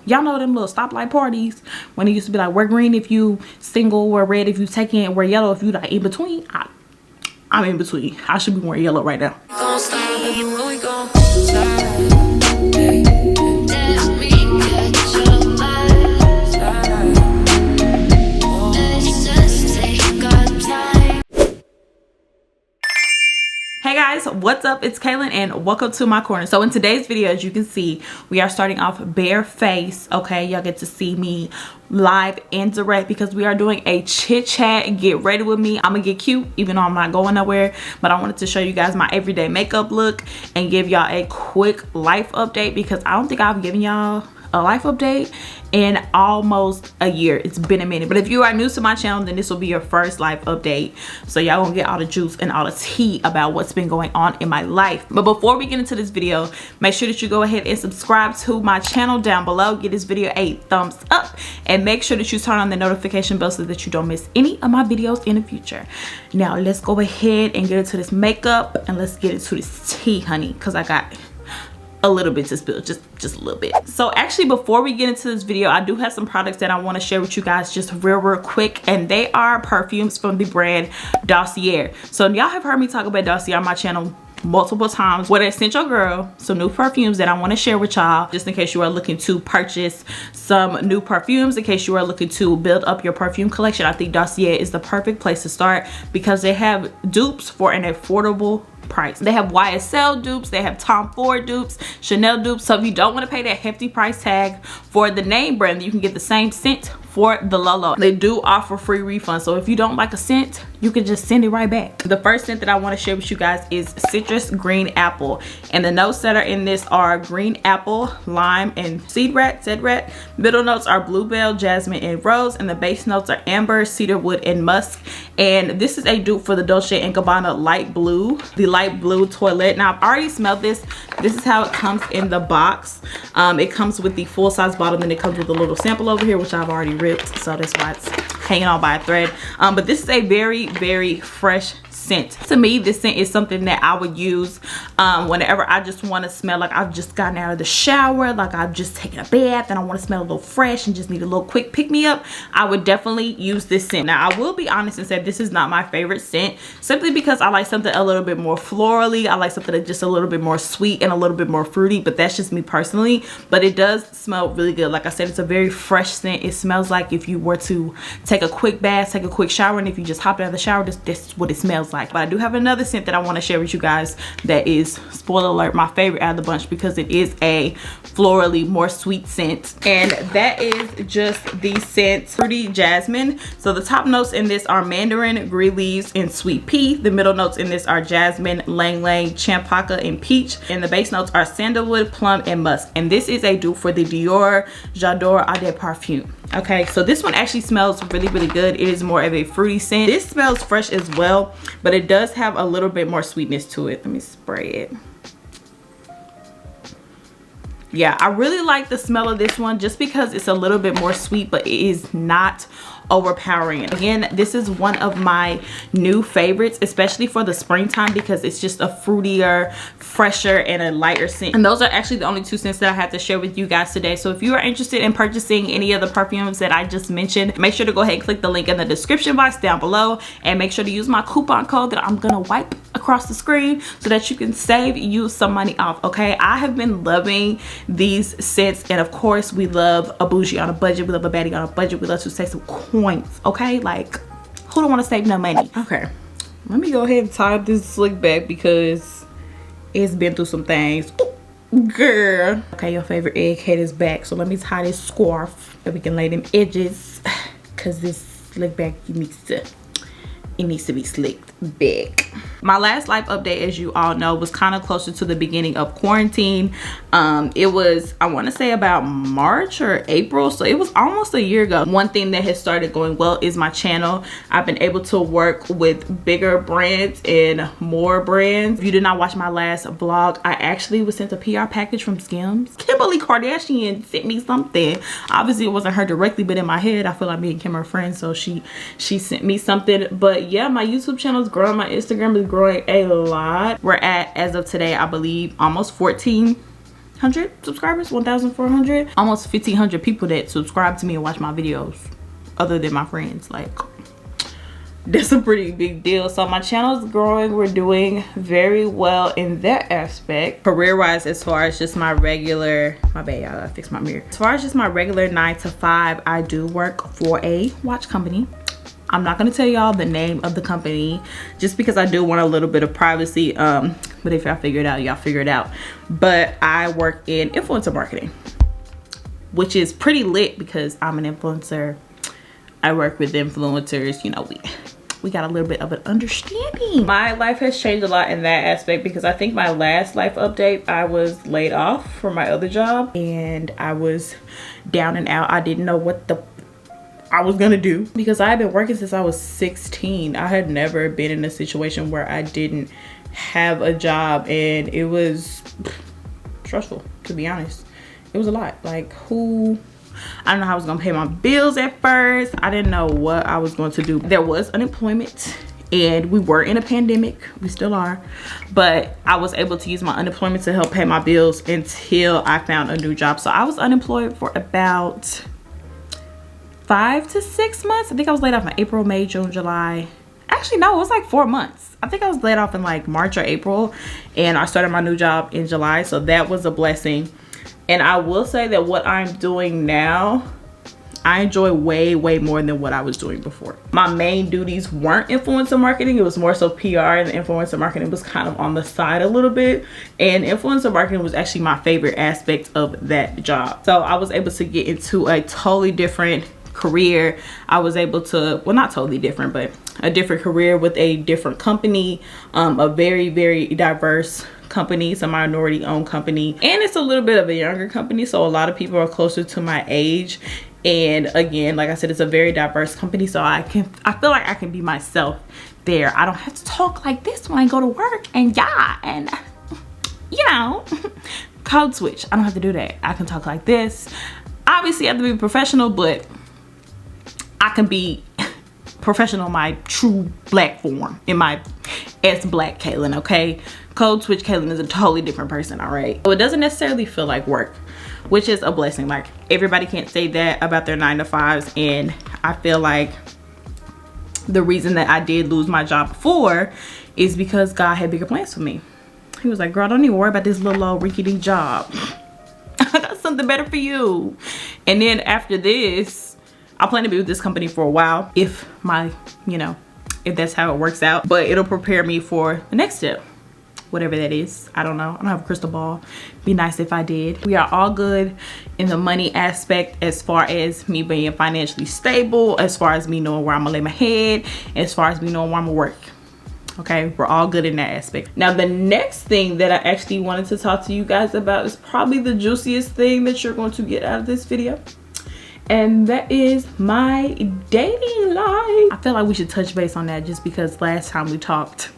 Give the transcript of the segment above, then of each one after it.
Y'all know them little stoplight parties when it used to be like, wear green if you single, wear red if you taken, and wear yellow if you like in between. I'm in between. I should be wearing yellow right now. Hey guys, what's up? It's Caylin and welcome to my corner. So in today's video, as you can see, we are starting off bare face. Okay, y'all get to see me live and direct because we are doing a chit chat. Get ready with me. I'm gonna get cute even though I'm not going nowhere, but I wanted to show you guys my everyday makeup look and give y'all a quick life update because I don't think I've given y'all a life update in almost a year. It's been a minute, but if you are new to my channel, then this will be your first life update, so y'all gonna get all the juice and all the tea about what's been going on in my life. But before we get into this video, make sure that you go ahead and subscribe to my channel down below. Give this video a thumbs up and make sure that you turn on the notification bell so that you don't miss any of my videos in the future. Now let's go ahead and get into this makeup and let's get into this tea, honey, because I got a little bit to spill, just a little bit. So actually, before we get into this video, I do have some products that I want to share with you guys just real quick, and they are perfumes from the brand Dossier. So y'all have heard me talk about Dossier on my channel multiple times. What I sent your girl some new perfumes that I want to share with y'all, just in case you are looking to purchase some new perfumes, in case you are looking to build up your perfume collection. I think Dossier is the perfect place to start because they have dupes for an affordable price. They have YSL dupes, they have Tom Ford dupes, Chanel dupes. So if you don't want to pay that hefty price tag for the name brand, you can get the same scent for the low. They do offer free refunds, so if you don't like a scent, you can just send it right back. The first scent that I want to share with you guys is citrus green apple, and the notes that are in this are green apple, lime, and cedrat. Middle notes are bluebell, jasmine, and rose, and the base notes are amber, cedarwood, and musk. And this is a dupe for the Dolce & Gabbana light blue, the light blue toilette. Now I've already smelled this. This is how it comes in the box. It comes with the full-size bottle, and it comes with a little sample over here, which I've already ripped, so that's why it's hanging on by a thread. But this is a very fresh scent. To me, this scent is something that I would use whenever I just want to smell like I've just gotten out of the shower, like I've just taken a bath and I want to smell a little fresh and just need a little quick pick-me-up. I would definitely use this scent. Now I will be honest and say this is not my favorite scent, simply because I like something a little bit more florally. I like something that's just a little bit more sweet and a little bit more fruity, but that's just me personally. But it does smell really good. Like I said, it's a very fresh scent. It smells like if you were to take a quick bath, take a quick shower, and if you just hopped out of the shower, this is what it smells like. But I do have another scent that I want to share with you guys that is, spoiler alert, my favorite out of the bunch because it is a florally more sweet scent, and that is just the scent Fruity Jasmine. So the top notes in this are mandarin, green leaves, and sweet pea. The middle notes in this are jasmine, lang lang, champaca, and peach, and the base notes are sandalwood, plum, and musk. And this is a dupe for the Dior J'adore Eau de Parfum. Okay, so this one actually smells really good. It is more of a fruity scent. This smells fresh as well, but it does have a little bit more sweetness to it. Let me spray it. Yeah, I really like the smell of this one just because it's a little bit more sweet, but it is not overpowering. Again, this is one of my new favorites, especially for the springtime, because it's just a fruitier, fresher, and a lighter scent. And those are actually the only two scents that I have to share with you guys today. So if you are interested in purchasing any of the perfumes that I just mentioned, make sure to go ahead and click the link in the description box down below, and make sure to use my coupon code that I'm gonna wipe across the screen so that you can save you some money off. Okay, I have been loving these scents, and of course we love a bougie on a budget, we love a baddie on a budget, we love to save some coins. Okay, like who don't want to save no money? Okay, let me go ahead and tie up this slick back because it's been through some things. Ooh, girl. Okay, your favorite egghead is back, so let me tie this scarf so we can lay them edges, because this slick back needs to be slicked back. My last life update, as you all know, was kind of closer to the beginning of quarantine. It was, I want to say, about March or April, so it was almost a year ago. One thing that has started going well is my channel. I've been able to work with bigger brands and more brands. If you did not watch my last vlog, I actually was sent a PR package from Skims. Kimberly Kardashian sent me something. Obviously it wasn't her directly, but in my head I feel like me and Kim are friends, so she sent me something. But yeah, my YouTube channel is growing, my Instagram is growing a lot. We're at, as of today, I believe almost 14 subscribers, 1,400, almost 1,500 people that subscribe to me and watch my videos other than my friends. Like, that's a pretty big deal. So my channel is growing. We're doing very well in that aspect. Career wise, as far as just my regular, my bad, y'all, I gotta fix my mirror. As far as just my regular 9 to 5, I do work for a watch company. I'm not gonna tell y'all the name of the company just because I do want a little bit of privacy. But if y'all figure it out, y'all figure it out. But I work in influencer marketing, which is pretty lit because I'm an influencer. I work with influencers, you know, we got a little bit of an understanding. My life has changed a lot in that aspect because I think my last life update, I was laid off from my other job and I was down and out. I didn't know what I was gonna do because I had been working since I was 16. I had never been in a situation where I didn't have a job, and it was stressful, to be honest. It was a lot. Like, I don't know how I was gonna pay my bills at first. I didn't know what I was going to do. There was unemployment and we were in a pandemic. We still are. But I was able to use my unemployment to help pay my bills until I found a new job. So I was unemployed for about 5 to 6 months. I think I was laid off in April, May, June, July. Actually, no, it was like 4 months. I think I was laid off in like March or April, and I started my new job in July. So that was a blessing. And I will say that what I'm doing now, I enjoy way more than what I was doing before. My main duties weren't influencer marketing. It was more so PR, and influencer marketing was kind of on the side a little bit. And influencer marketing was actually my favorite aspect of that job. So I was able to get into a totally different career. I was able to, well, not totally different, but a different career with a different company, a very diverse company. It's a minority owned company, and it's a little bit of a younger company, so a lot of people are closer to my age. And again, like I said, it's a very diverse company, so I feel like I can be myself there. I don't have to talk like this when I go to work, and you know, code switch. I don't have to do that. I can talk like this. Obviously I have to be professional, but I can be professional in my true black form, in my black Caylin, okay? Code switch Caylin is a totally different person, all right? So it doesn't necessarily feel like work, which is a blessing. Like, everybody can't say that about their 9 to 5s, and I feel like the reason that I did lose my job before is because God had bigger plans for me. He was like, girl, don't even worry about this little old rinky-dink job. I got something better for you. And then after this, I plan to be with this company for a while, if if that's how it works out. But it'll prepare me for the next step, whatever that is. I don't know. I don't have a crystal ball. Be nice if I did. We are all good in the money aspect, as far as me being financially stable, as far as me knowing where I'm gonna lay my head, as far as me knowing where I'm gonna work. Okay, we're all good in that aspect. Now, the next thing that I actually wanted to talk to you guys about is probably the juiciest thing that you're going to get out of this video. And that is my dating life. I feel like we should touch base on that, just because last time we talked,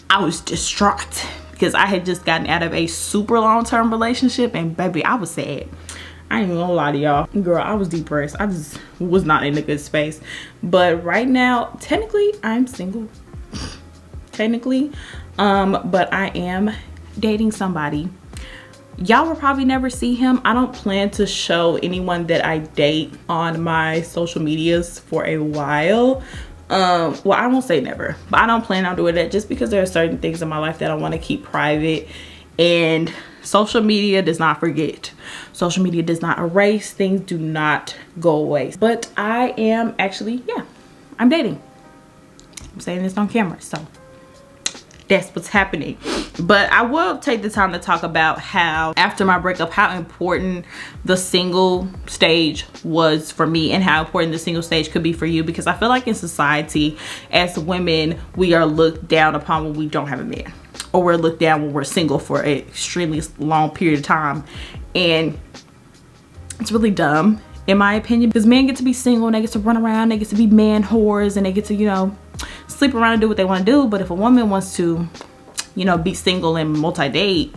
I was distraught because I had just gotten out of a super long-term relationship, and baby, I was sad. I ain't even gonna lie to y'all. Girl, I was depressed. I just was not in a good space. But right now, technically, I'm single. Technically. But I am dating somebody. Y'all will probably never see him. I don't plan to show anyone that I date on my social medias for a while. Well, I won't say never, but I don't plan on doing that, just because there are certain things in my life that I want to keep private, and social media does not forget. Social media does not erase. Things do not go away. But I am actually, yeah, I'm dating. I'm saying this on camera, so that's what's happening. But I will take the time to talk about how, after my breakup, how important the single stage was for me, and how important the single stage could be for you, because I feel like in society, as women, we are looked down upon when we don't have a man, or we're looked down when we're single for an extremely long period of time. And it's really dumb, in my opinion, because men get to be single and they get to run around, they get to be man whores, and they get to, you know, sleep around and do what they want to do. But if a woman wants to, you know, be single and multi-date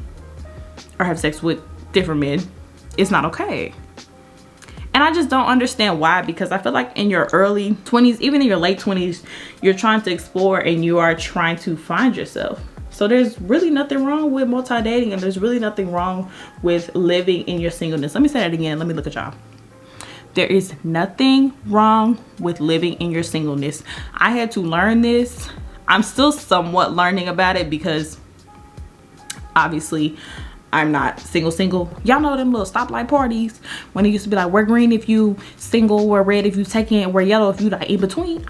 or have sex with different men, it's not okay. And I just don't understand why, because I feel like in your early 20s, even in your late 20s, you're trying to explore and you are trying to find yourself. So there's really nothing wrong with multi-dating, and there's really nothing wrong with living in your singleness. Let me say that again. Let me look at y'all. There is nothing wrong with living in your singleness. I had to learn this. I'm still somewhat learning about it because obviously I'm not single. Y'all know them little stoplight parties when it used to be like, wear green if you single, wear red if you taken, wear yellow if you like in between.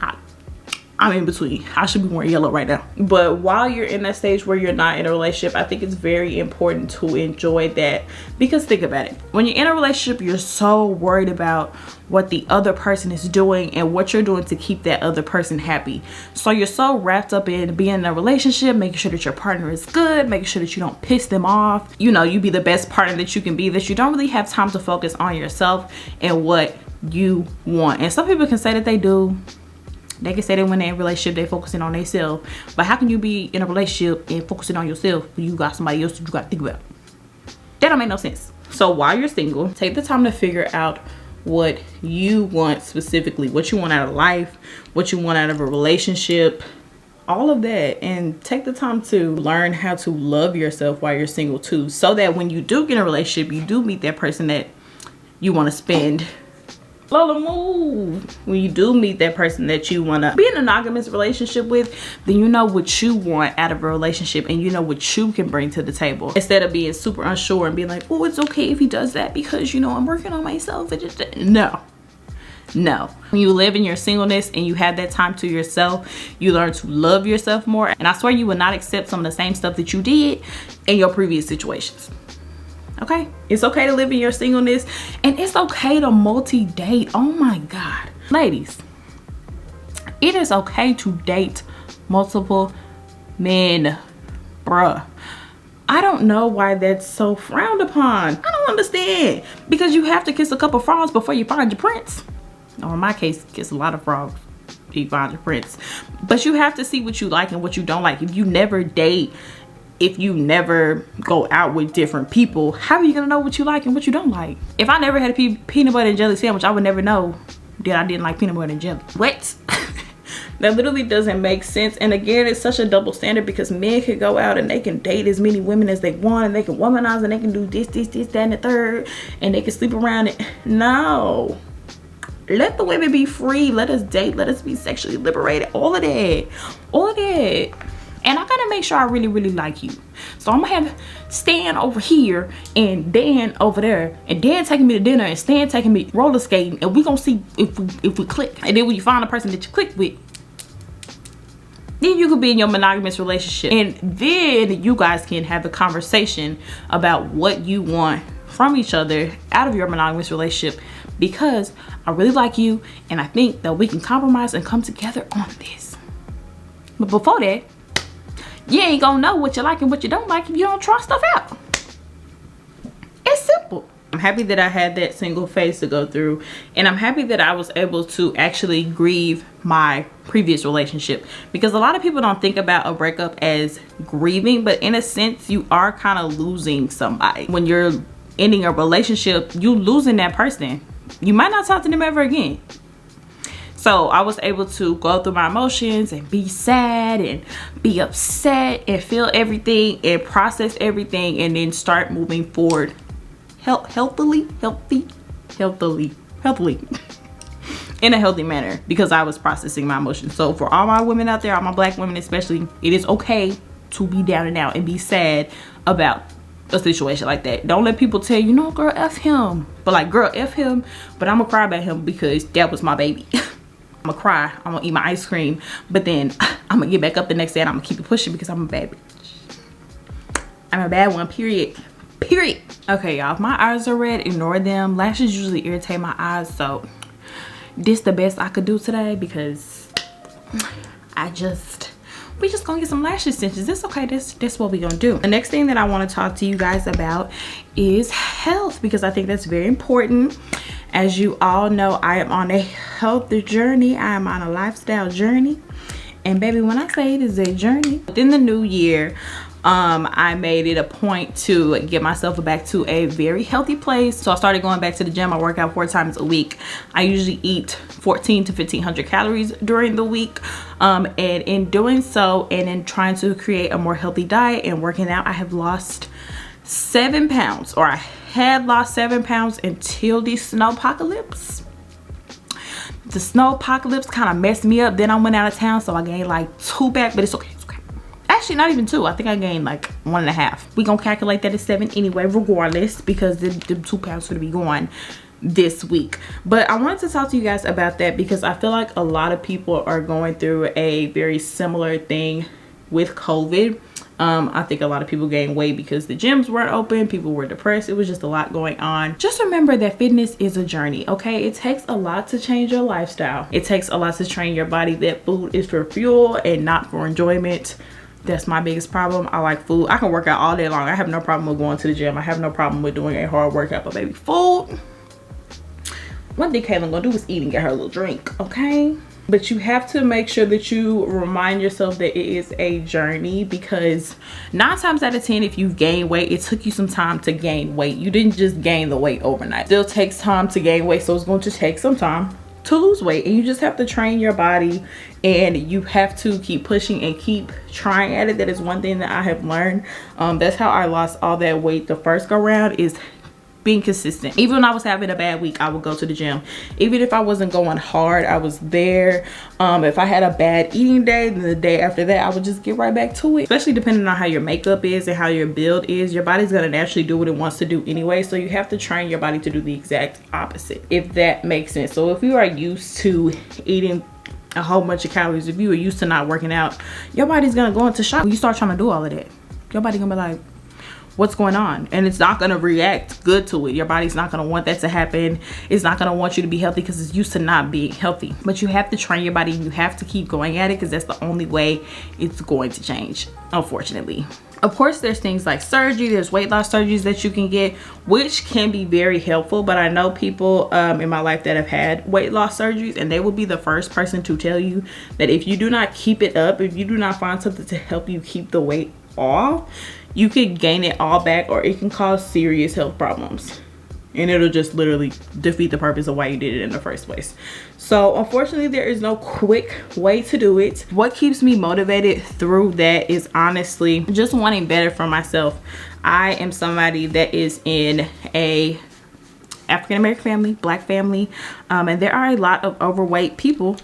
I'm in between. I should be wearing yellow right now. But while you're in that stage where you're not in a relationship, I think it's very important to enjoy that, because think about it. When you're in a relationship, you're so worried about what the other person is doing and what you're doing to keep that other person happy. So you're so wrapped up in being in a relationship, making sure that your partner is good, making sure that you don't piss them off. You know, you be the best partner that you can be, that you don't really have time to focus on yourself and what you want. And some people can say that they do. They can say that when they're in a relationship, they're focusing on themselves. But how can you be in a relationship and focusing on yourself when you got somebody else that you got to think about? That don't make no sense. So while you're single, take the time to figure out what you want specifically, what you want out of life, what you want out of a relationship, all of that. And take the time to learn how to love yourself while you're single too, so that when you do get in a relationship, you do meet that person that you want to spend. Lola, move. When you do meet that person that you want to be in a monogamous relationship with, then you know what you want out of a relationship and you know what you can bring to the table, instead of being super unsure and being like, oh, it's okay if he does that because, you know, I'm working on myself. It just, no. When you live in your singleness and you have that time to yourself, you learn to love yourself more. And I swear you will not accept some of the same stuff that you did in your previous situations. Okay, it's okay to live in your singleness, and it's okay to multi-date. Oh my God, ladies, it is okay to date multiple men, bruh. I don't know why that's so frowned upon. I don't understand, because you have to kiss a couple frogs before you find your prince. Or in my case, kiss a lot of frogs before you find your prince. But you have to see what you like and what you don't like. If you never date, if you never go out with different people, how are you gonna know what you like and what you don't like? If I never had a peanut butter and jelly sandwich, I would never know that I didn't like peanut butter and jelly. What? That literally doesn't make sense. And again, it's such a double standard, because men can go out and they can date as many women as they want, and they can womanize, and they can do this, that, and the third, and they can sleep around it. No. Let the women be free. Let us date. Let us be sexually liberated. All of that. All of that. And I gotta make sure I really, really like you. So I'm gonna have Stan over here and Dan over there, and Dan taking me to dinner and Stan taking me roller skating, and we gonna see if we click. And then when you find a person that you click with, then you could be in your monogamous relationship, and then you guys can have the conversation about what you want from each other out of your monogamous relationship, because I really like you and I think that we can compromise and come together on this. But before that, you ain't gonna know what you like and what you don't like if you don't try stuff out. It's simple. I'm happy that I had that single phase to go through, and I'm happy that I was able to actually grieve my previous relationship, because a lot of people don't think about a breakup as grieving, but in a sense you are kind of losing somebody. When you're ending a relationship, you losing that person. You might not talk to them ever again. So I was able to go through my emotions and be sad and be upset and feel everything and process everything, and then start moving forward healthily in a healthy manner, because I was processing my emotions. So for all my women out there, all my black women especially, it is okay to be down and out and be sad about a situation like that. Don't let people tell you, no, girl, F him. But like, girl, F him, but I'm gonna cry about him because that was my baby. I'm gonna cry, I'm gonna eat my ice cream, but then I'm gonna get back up the next day and I'm gonna keep it pushing because I'm a bad bitch. I'm a bad one, period. Okay, y'all, if my eyes are red, ignore them. Lashes usually irritate my eyes, so this the best I could do today, because we just gonna get some lash extensions. It's okay, that's what we gonna do. The next thing that I want to talk to you guys about is health, because I think that's very important. As you all know, I am on a health journey. I am on a lifestyle journey, and baby, when I say it is a journey, within the new year, I made it a point to get myself back to a very healthy place. So I started going back to the gym. I work out 4 times a week. I usually eat 14 to 1500 calories during the week. And in doing so, and in trying to create a more healthy diet and working out, I have lost 7 pounds, or I had lost 7 pounds until the snowpocalypse. The snowpocalypse kind of messed me up. Then I went out of town, so I gained like 2 back, but it's okay. Actually, not even 2. I think I gained like 1.5. We gonna calculate that as 7 anyway, regardless, because the 2 pounds gonna be gone this week. But I wanted to talk to you guys about that because I feel like a lot of people are going through a very similar thing with COVID. I think a lot of people gained weight because the gyms weren't open, people were depressed. It was just a lot going on. Just remember that fitness is a journey, okay? It takes a lot to change your lifestyle. It takes a lot to train your body that food is for fuel and not for enjoyment. That's my biggest problem. I like food. I can work out all day long. I have no problem with going to the gym. I have no problem with doing a hard workout, but baby, food. One thing Caylin gonna do is eat and get her a little drink, okay? But you have to make sure that you remind yourself that it is a journey, because 9 times out of 10, if you gain weight, it took you some time to gain weight. You didn't just gain the weight overnight. It still takes time to gain weight, so it's going to take some time to lose weight, and you just have to train your body, and you have to keep pushing and keep trying at it. That is one thing that I have learned. That's how I lost all that weight the first go round, is being consistent. Even when I was having a bad week, I would go to the gym. Even if I wasn't going hard, I was there. If I had a bad eating day, then the day after that, I would just get right back to it. Especially depending on how your makeup is and how your build is, your body's gonna naturally do what it wants to do anyway. So you have to train your body to do the exact opposite, if that makes sense. So if you are used to eating a whole bunch of calories, if you are used to not working out, your body's gonna go into shock when you start trying to do all of that. Your body gonna be like, what's going on? And it's not going to react good to it. Your body's not going to want that to happen. It's not going to want you to be healthy because it's used to not being healthy. But you have to train your body. You have to keep going at it, because that's the only way it's going to change, unfortunately. Of course, there's things like surgery. There's weight loss surgeries that you can get, which can be very helpful. But I know people in my life that have had weight loss surgeries, and they will be the first person to tell you that if you do not keep it up, if you do not find something to help you keep the weight off, you could gain it all back, or it can cause serious health problems, and it'll just literally defeat the purpose of why you did it in the first place. So unfortunately, there is no quick way to do it. What keeps me motivated through that is honestly just wanting better for myself. I am somebody that is in a African-American family, Black family, and there are a lot of overweight people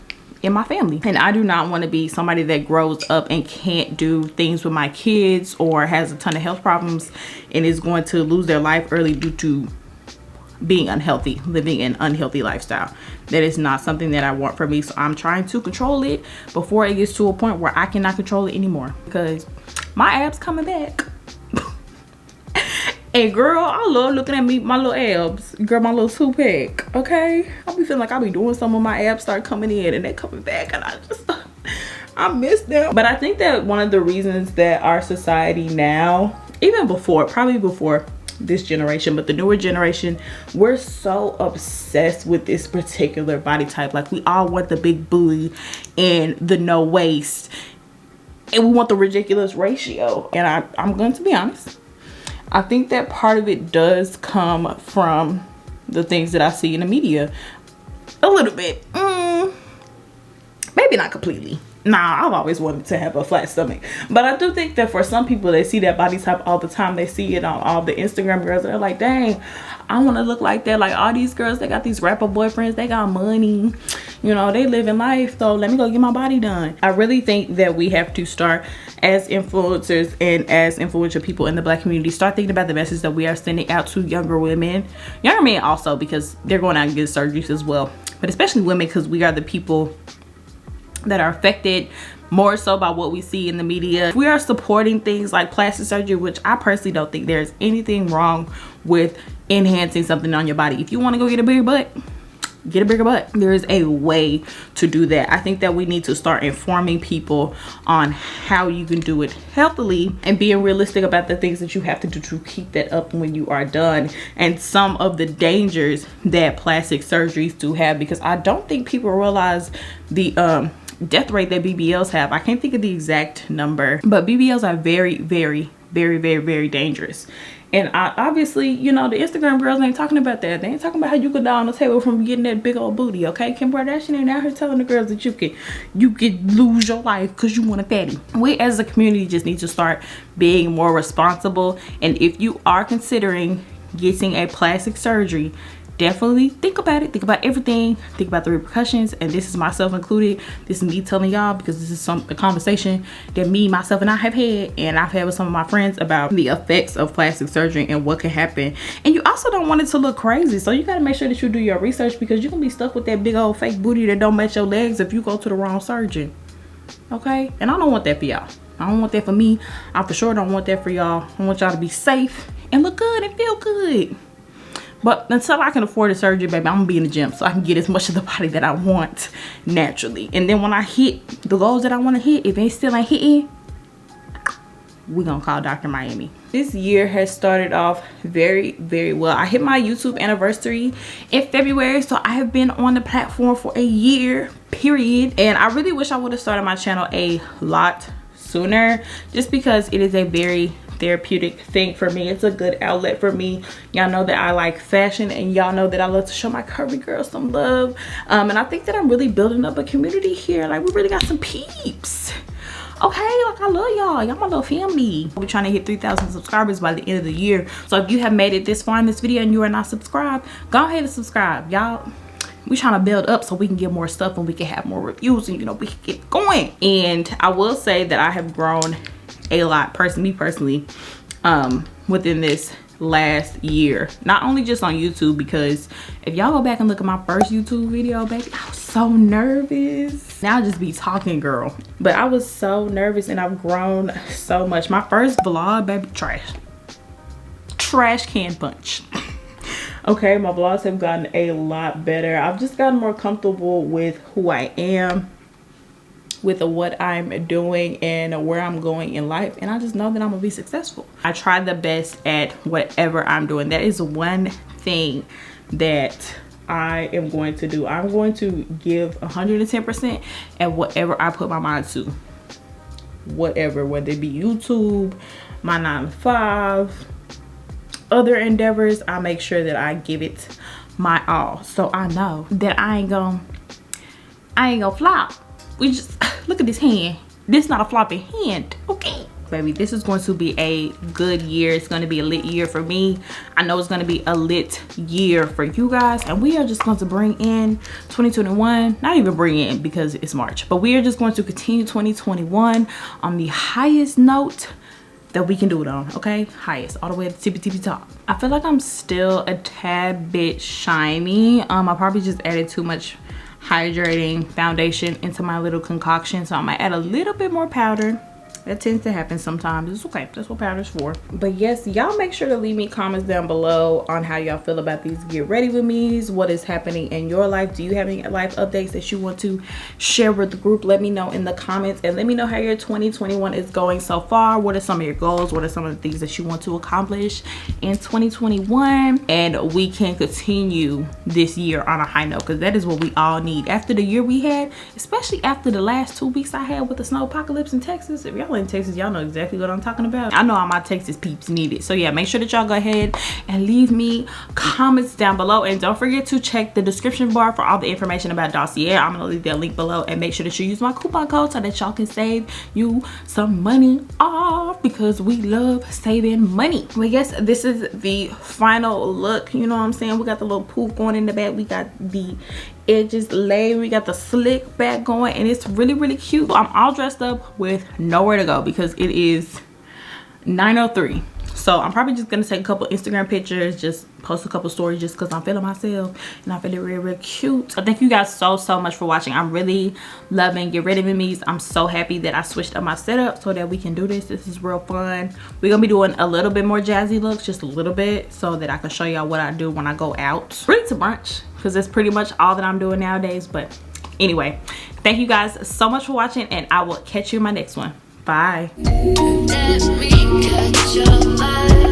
in my family, and I do not want to be somebody that grows up and can't do things with my kids, or has a ton of health problems and is going to lose their life early due to being unhealthy, living an unhealthy lifestyle. That is not something that I want for me. So I'm trying to control it before it gets to a point where I cannot control it anymore, because my abs coming back. And girl, I love looking at my little abs. Girl, my little 2-pack, okay? I be feeling like I be doing something when my abs start coming in and they coming back, and I miss them. But I think that one of the reasons that our society now, even before, probably before this generation, but the newer generation, we're so obsessed with this particular body type. Like, we all want the big booty and the no waist, and we want the ridiculous ratio. And I'm going to be honest, I think that part of it does come from the things that I see in the media. A little bit. Maybe not completely. Nah, I've always wanted to have a flat stomach. But I do think that for some people, they see that body type all the time. They see it on all the Instagram girls. They're like, dang, I want to look like that. Like, all these girls, they got these rapper boyfriends. They got money. You know, they living life. So let me go get my body done. I really think that we have to start, as influencers and as influential people in the Black community, start thinking about the message that we are sending out to younger women. Younger men also, because they're going out and getting surgeries as well. But especially women, because we are the people that are affected more so by what we see in the media. We are supporting things like plastic surgery, which I personally don't think there's anything wrong with enhancing something on your body. If you want to go get a bigger butt, get a bigger butt. There is a way to do that. I think that we need to start informing people on how you can do it healthily, and being realistic about the things that you have to do to keep that up when you are done, and some of the dangers that plastic surgeries do have, because I don't think people realize the death rate that BBLs have. I can't think of the exact number, but BBLs are very, very, very, very, very dangerous. And obviously, you know, the Instagram girls ain't talking about that. They ain't talking about how you go down the table from getting that big old booty, okay? Kim Kardashian ain't out here telling the girls that you could lose your life because you want a fatty. We as a community just need to start being more responsible. And if you are considering getting a plastic surgery, definitely think about it. Think about everything. Think about the repercussions. And this is myself included. This is me telling y'all because this is a conversation that me, myself, and I have had, and I've had with some of my friends about the effects of plastic surgery and what can happen. And you also don't want it to look crazy, so you got to make sure that you do your research, because you can be stuck with that big old fake booty that don't match your legs if you go to the wrong surgeon. Okay? And I don't want that for y'all. I don't want that for me. I for sure don't want that for y'all. I want y'all to be safe and look good and feel good. But until I can afford a surgery, baby, I'm gonna be in the gym so I can get as much of the body that I want naturally. And then when I hit the goals that I want to hit, if it still ain't hitting, we're gonna call Dr. Miami. This year has started off very, very well. I hit my YouTube anniversary in February, so I have been on the platform for a year, period. And I really wish I would have started my channel a lot sooner, just because it is a very therapeutic thing for me. It's a good outlet for me. Y'all know that I like fashion, and y'all know that I love to show my curvy girls some love. And I think that I'm really building up a community here. Like, we really got some peeps. Okay, like, I love y'all. Y'all my little family. We're trying to hit 3,000 subscribers by the end of the year. So if you have made it this far in this video and you are not subscribed, go ahead and subscribe. Y'all, we trying to build up so we can get more stuff and we can have more reviews, and you know, we can get going. And I will say that I have grown a lot, me personally, within this last year. Not only just on YouTube, because if y'all go back and look at my first YouTube video, baby, I was so nervous. Now I just be talking, girl. But I was so nervous, and I've grown so much. My first vlog, baby, trash can punch. Okay, my vlogs have gotten a lot better. I've just gotten more comfortable with who I am, with what I'm doing and where I'm going in life, and I just know that I'm gonna be successful. I try the best at whatever I'm doing. That is one thing that I am going to do. I'm going to give 110% at whatever I put my mind to. Whatever, whether it be YouTube, my 9 to 5, other endeavors, I make sure that I give it my all. So I know that I ain't gonna flop. We just look at this hand. This not a flopping hand, okay? Baby, this is going to be a good year. It's going to be a lit year for me. I know it's going to be a lit year for you guys, and we are just going to bring in 2021. Not even bring in, because it's March, but we are just going to continue 2021 on the highest note that we can do it on, okay? Highest, all the way to the tippy top. I feel like I'm still a tad bit shiny. I probably just added too much hydrating foundation into my little concoction, so I might add a little bit more powder. That tends to happen sometimes. It's okay, that's what powder's for. But yes, y'all make sure to leave me comments down below on how y'all feel about these get ready with me's. What is happening in your life? Do you have any life updates that you want to share with the group? Let me know in the comments, and let me know how your 2021 is going so far. What are some of your goals? What are some of the things that you want to accomplish in 2021? And we can continue this year on a high note, because that is what we all need after the year we had, especially after the last 2 weeks I had with the snow apocalypse in Texas. If y'all in Texas, y'all know exactly what I'm talking about. I know all my Texas peeps need it. So yeah, make sure that y'all go ahead and leave me comments down below, and don't forget to check the description bar for all the information about Dossier. I'm gonna leave that link below, and make sure that you use my coupon code so that y'all can save you some money off, because we love saving money. Well, yes, this is the final look. You know what I'm saying? We got the little poof going in the back. We got the edges laid, we got the slick back going, and it's really, really cute. I'm all dressed up with nowhere to go because it is 9:03. So I'm probably just gonna take a couple Instagram pictures, just post a couple stories, just because I'm feeling myself and I feel it really, really cute. So thank you guys so much for watching. I'm really loving Get Ready With Me's. I'm so happy that I switched up my setup so that we can do this. This is real fun. We're gonna be doing a little bit more jazzy looks, just a little bit, so that I can show y'all what I do when I go out. Really to brunch, because that's pretty much all that I'm doing nowadays. But anyway, thank you guys so much for watching, and I will catch you in my next one. Bye. Let me catch your eye.